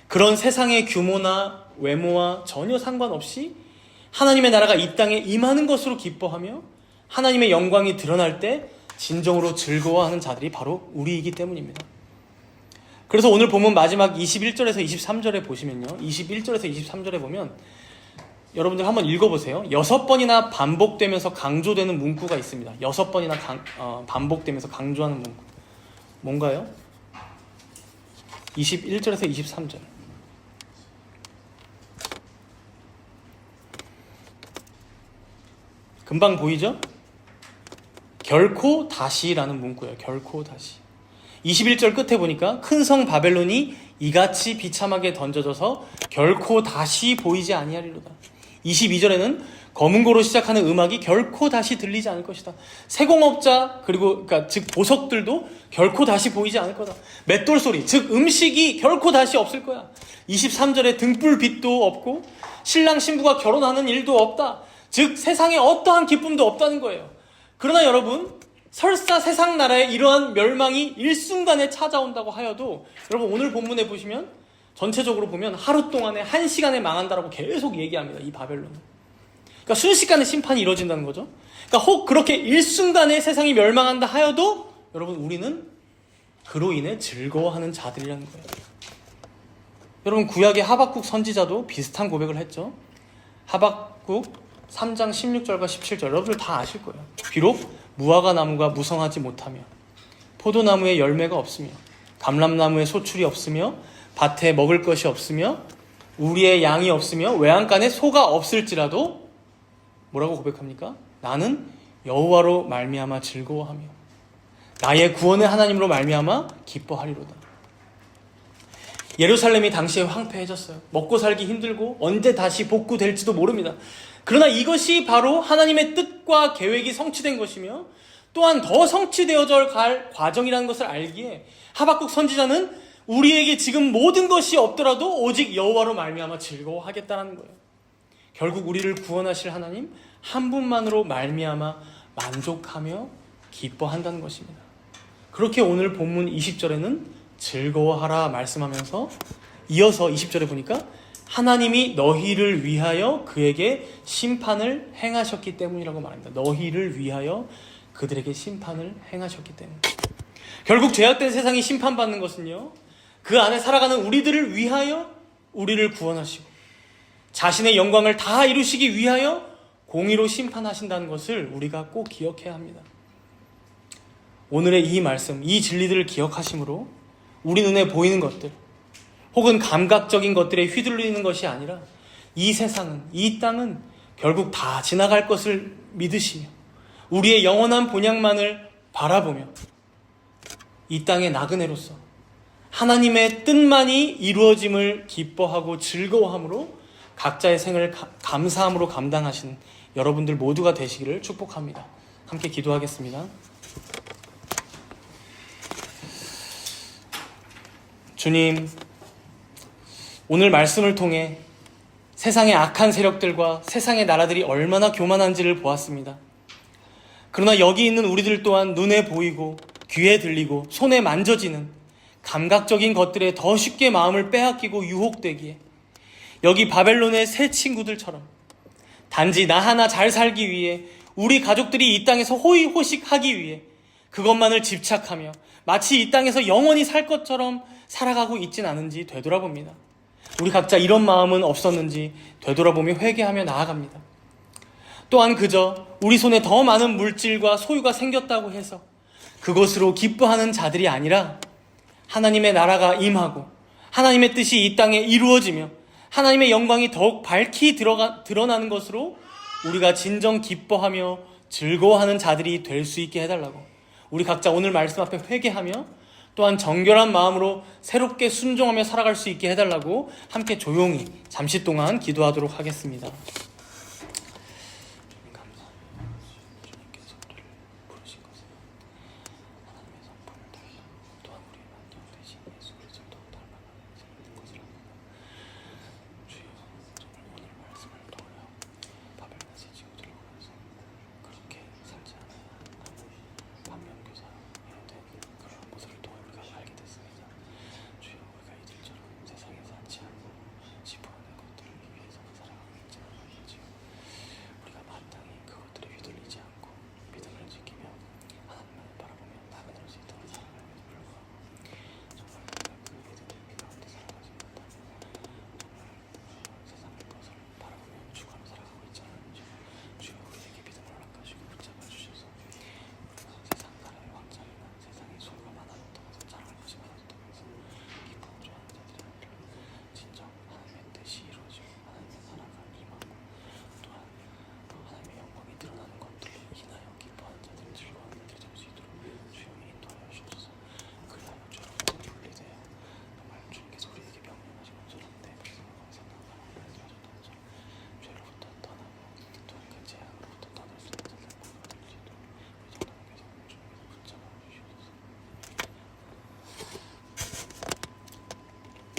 그런 세상의 규모나 외모와 전혀 상관없이 하나님의 나라가 이 땅에 임하는 것으로 기뻐하며 하나님의 영광이 드러날 때 진정으로 즐거워하는 자들이 바로 우리이기 때문입니다. 그래서 오늘 본문 마지막 21절에서 23절에 보시면요, 21절에서 23절에 보면 여러분들 한번 읽어보세요. 6번이나 반복되면서 강조되는 문구가 있습니다. 6번이나 반복되면서 강조하는 문구. 뭔가요? 21절에서 23절. 금방 보이죠? 결코 다시라는 문구예요. 결코 다시. 21절 끝에 보니까 큰 성 바벨론이 이같이 비참하게 던져져서 결코 다시 보이지 아니하리로다. 22절에는 검은 고로 시작하는 음악이 결코 다시 들리지 않을 것이다. 세공업자 그러니까 즉 보석들도 결코 다시 보이지 않을 거다. 맷돌 소리 즉 음식이 결코 다시 없을 거야. 23절에 등불 빛도 없고 신랑 신부가 결혼하는 일도 없다. 즉 세상에 어떠한 기쁨도 없다는 거예요. 그러나 여러분 설사 세상 나라에 이러한 멸망이 일순간에 찾아온다고 하여도 여러분 오늘 본문에 보시면 전체적으로 보면 하루 동안에 1시간에 망한다라고 계속 얘기합니다. 이 바벨론은. 그러니까 순식간에 심판이 이루어진다는 거죠. 그러니까 혹 그렇게 일순간에 세상이 멸망한다 하여도 여러분 우리는 그로 인해 즐거워하는 자들이라는 거예요. 여러분 구약의 하박국 선지자도 비슷한 고백을 했죠. 하박국 3장 16절과 17절 여러분들 다 아실 거예요. 비록 무화과 나무가 무성하지 못하며 포도나무에 열매가 없으며 감람나무에 소출이 없으며 밭에 먹을 것이 없으며 우리의 양이 없으며 외양간에 소가 없을지라도 뭐라고 고백합니까? 나는 여호와로 말미암아 즐거워하며 나의 구원의 하나님으로 말미암아 기뻐하리로다. 예루살렘이 당시에 황폐해졌어요. 먹고 살기 힘들고 언제 다시 복구될지도 모릅니다. 그러나 이것이 바로 하나님의 뜻과 계획이 성취된 것이며 또한 더 성취되어져 갈 과정이라는 것을 알기에 하박국 선지자는 우리에게 지금 모든 것이 없더라도 오직 여호와로 말미암아 즐거워하겠다는 거예요. 결국 우리를 구원하실 하나님 한 분만으로 말미암아 만족하며 기뻐한다는 것입니다. 그렇게 오늘 본문 20절에는 즐거워하라 말씀하면서 이어서 20절에 보니까 하나님이 너희를 위하여 그에게 심판을 행하셨기 때문이라고 말합니다. 너희를 위하여 그들에게 심판을 행하셨기 때문. 결국 죄악된 세상이 심판받는 것은요, 그 안에 살아가는 우리들을 위하여 우리를 구원하시고 자신의 영광을 다 이루시기 위하여 공의로 심판하신다는 것을 우리가 꼭 기억해야 합니다. 오늘의 이 말씀, 이 진리들을 기억하심으로 우리 눈에 보이는 것들 혹은 감각적인 것들에 휘둘리는 것이 아니라 이 세상은, 이 땅은 결국 다 지나갈 것을 믿으시며 우리의 영원한 본향만을 바라보며 이 땅의 나그네로서 하나님의 뜻만이 이루어짐을 기뻐하고 즐거워함으로 각자의 생을 감사함으로 감당하신 여러분들 모두가 되시기를 축복합니다. 함께 기도하겠습니다. 주님, 오늘 말씀을 통해 세상의 악한 세력들과 세상의 나라들이 얼마나 교만한지를 보았습니다. 그러나 여기 있는 우리들 또한 눈에 보이고 귀에 들리고 손에 만져지는 감각적인 것들에 더 쉽게 마음을 빼앗기고 유혹되기에 여기 바벨론의 새 친구들처럼 단지 나 하나 잘 살기 위해 우리 가족들이 이 땅에서 호의호식하기 위해 그것만을 집착하며 마치 이 땅에서 영원히 살 것처럼 살아가고 있진 않은지 되돌아봅니다. 우리 각자 이런 마음은 없었는지 되돌아보며 회개하며 나아갑니다. 또한 그저 우리 손에 더 많은 물질과 소유가 생겼다고 해서 그것으로 기뻐하는 자들이 아니라 하나님의 나라가 임하고 하나님의 뜻이 이 땅에 이루어지며 하나님의 영광이 더욱 밝히 드러나는 것으로 우리가 진정 기뻐하며 즐거워하는 자들이 될 수 있게 해달라고 우리 각자 오늘 말씀 앞에 회개하며 또한 정결한 마음으로 새롭게 순종하며 살아갈 수 있게 해달라고 함께 조용히 잠시 동안 기도하도록 하겠습니다.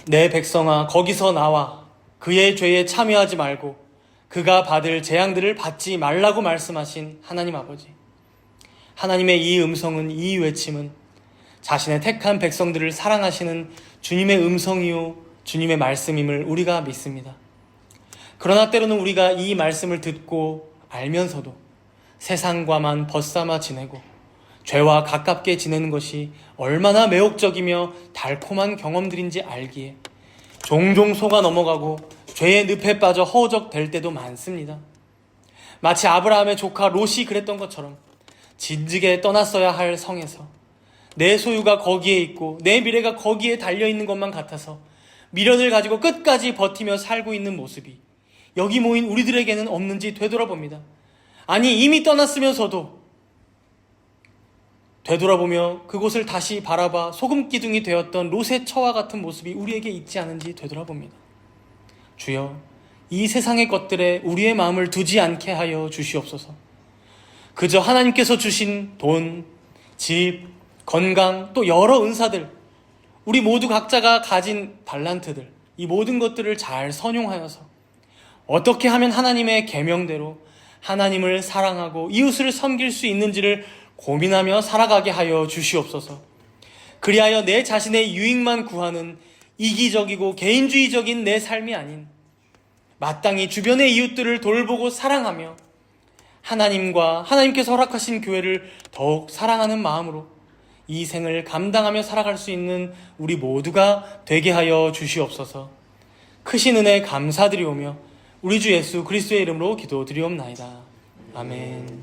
내 백성아, 거기서 나와 그의 죄에 참여하지 말고 그가 받을 재앙들을 받지 말라고 말씀하신 하나님 아버지. 하나님의 이 음성은, 이 외침은 자신의 택한 백성들을 사랑하시는 주님의 음성이요 주님의 말씀임을 우리가 믿습니다. 그러나 때로는 우리가 이 말씀을 듣고 알면서도 세상과만 벗삼아 지내고 죄와 가깝게 지내는 것이 얼마나 매혹적이며 달콤한 경험들인지 알기에 종종 속아 넘어가고 죄의 늪에 빠져 허우적될 때도 많습니다. 마치 아브라함의 조카 롯이 그랬던 것처럼 진즉에 떠났어야 할 성에서 내 소유가 거기에 있고 내 미래가 거기에 달려있는 것만 같아서 미련을 가지고 끝까지 버티며 살고 있는 모습이 여기 모인 우리들에게는 없는지 되돌아봅니다. 아니, 이미 떠났으면서도 되돌아보며 그곳을 다시 바라봐 소금기둥이 되었던 롯의 처와 같은 모습이 우리에게 있지 않은지 되돌아봅니다. 주여, 이 세상의 것들에 우리의 마음을 두지 않게 하여 주시옵소서. 그저 하나님께서 주신 돈, 집, 건강, 또 여러 은사들, 우리 모두 각자가 가진 달란트들, 이 모든 것들을 잘 선용하여서 어떻게 하면 하나님의 계명대로 하나님을 사랑하고 이웃을 섬길 수 있는지를 고민하며 살아가게 하여 주시옵소서. 그리하여 내 자신의 유익만 구하는 이기적이고 개인주의적인 내 삶이 아닌 마땅히 주변의 이웃들을 돌보고 사랑하며 하나님과 하나님께서 허락하신 교회를 더욱 사랑하는 마음으로 이 생을 감당하며 살아갈 수 있는 우리 모두가 되게 하여 주시옵소서. 크신 은혜 감사드리오며 우리 주 예수 그리스도의 이름으로 기도드리옵나이다. 아멘.